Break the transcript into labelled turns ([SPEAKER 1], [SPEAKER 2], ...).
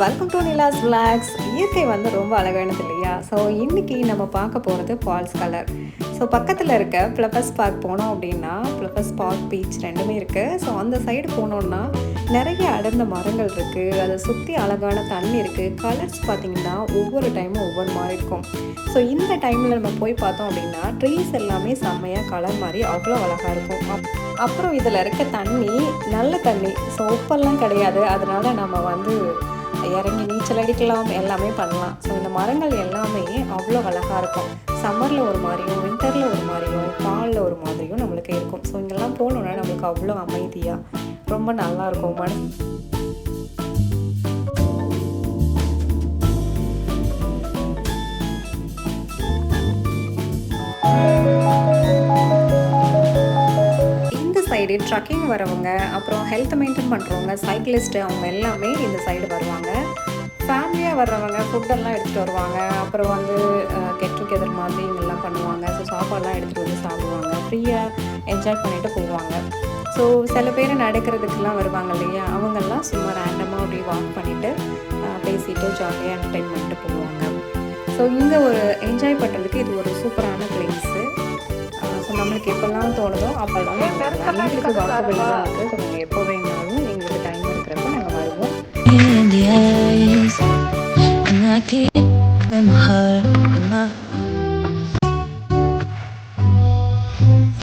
[SPEAKER 1] Welcome to Nila's vlogs. இயற்கை வந்து ரொம்ப அழகானது இல்லையா? ஸோ இன்றைக்கி நம்ம பார்க்க போகிறது ஃபால்ஸ் கலர். ஸோ பக்கத்தில் இருக்க ஃப்ளவர்ஸ் பார்க் போனோம் அப்படின்னா ஃப்ளவர்ஸ் பார்க் பீச் ரெண்டுமே இருக்குது. ஸோ அந்த சைடு போனோன்னா நிறைய அடர்ந்த மரங்கள் இருக்குது, அதை சுற்றி அழகான தண்ணி இருக்குது. கலர்ஸ் பார்த்திங்கன்னா ஒவ்வொரு டைமும் ஒவ்வொரு மாதிரி இருக்கும். ஸோ இந்த டைமில் நம்ம போய் பார்த்தோம் அப்படின்னா ட்ரீஸ் எல்லாமே செம்மையாக கலர் மாதிரி அவ்வளோ அழகாக இருக்கும். அப்புறம் இதில் இருக்க தண்ணி நல்ல தண்ணி, ஸோ உப்பெல்லாம் கிடையாது. அதனால் நம்ம வந்து இறங்கி நீச்சல் அடிக்கலாம், எல்லாமே பண்ணலாம். ஸோ இந்த மரங்கள் எல்லாமே அவ்வளோ அழகாக இருக்கும். சம்மரில் ஒரு மாதிரியும், வின்டரில் ஒரு மாதிரியும், ஃபாலில் ஒரு மாதிரியும் நம்மளுக்கு இருக்கும். ஸோ இங்கெல்லாம் போகணுன்னா நம்மளுக்கு அவ்வளோ அமைதியாக ரொம்ப நல்லாயிருக்கும். சைடு ட்ரக்கிங் வரவங்க, அப்புறம் ஹெல்த் மெயின்டைன் பண்ணுறவங்க, சைக்கிளிஸ்ட்டு, அவங்க எல்லாமே இந்த சைடு வருவாங்க. ஃபேமிலியாக வர்றவங்க ஃபுட்டெல்லாம் எடுத்துகிட்டு வருவாங்க. அப்புறம் வந்து கெட் டுகெதர் மாதிரி இங்கெல்லாம் பண்ணுவாங்க. ஸோ சாப்பாடெலாம் எடுத்துகிட்டு வந்து சாப்பிடுவாங்க, ஃப்ரீயாக என்ஜாய் பண்ணிவிட்டு போவாங்க. ஸோ சில பேர் நடக்கிறதுக்கெலாம் வருவாங்க இல்லையா, அவங்கெல்லாம் சும்மா ரேண்டமாக அப்படியே வாக் பண்ணிவிட்டு பேசிவிட்டு ஜாலியாக என்டர்டெயின் பண்ணிட்டு போவாங்க. ஸோ இங்கே ஒரு என்ஜாய் பண்ணுறதுக்கு இது ஒரு சூப்பரான பிளேஸு. ஸோ நம்மளுக்கு எப்போல்லாம் தோணுதோ அப்போல்லாம் எங்களுக்கு வாக்கபிள் தான் இருக்குது. ஸோ நாங்கள் எப்போ வேணாலும் எங்களுக்கு டைம் இருக்கிறப்ப நாங்கள் வருவோம்.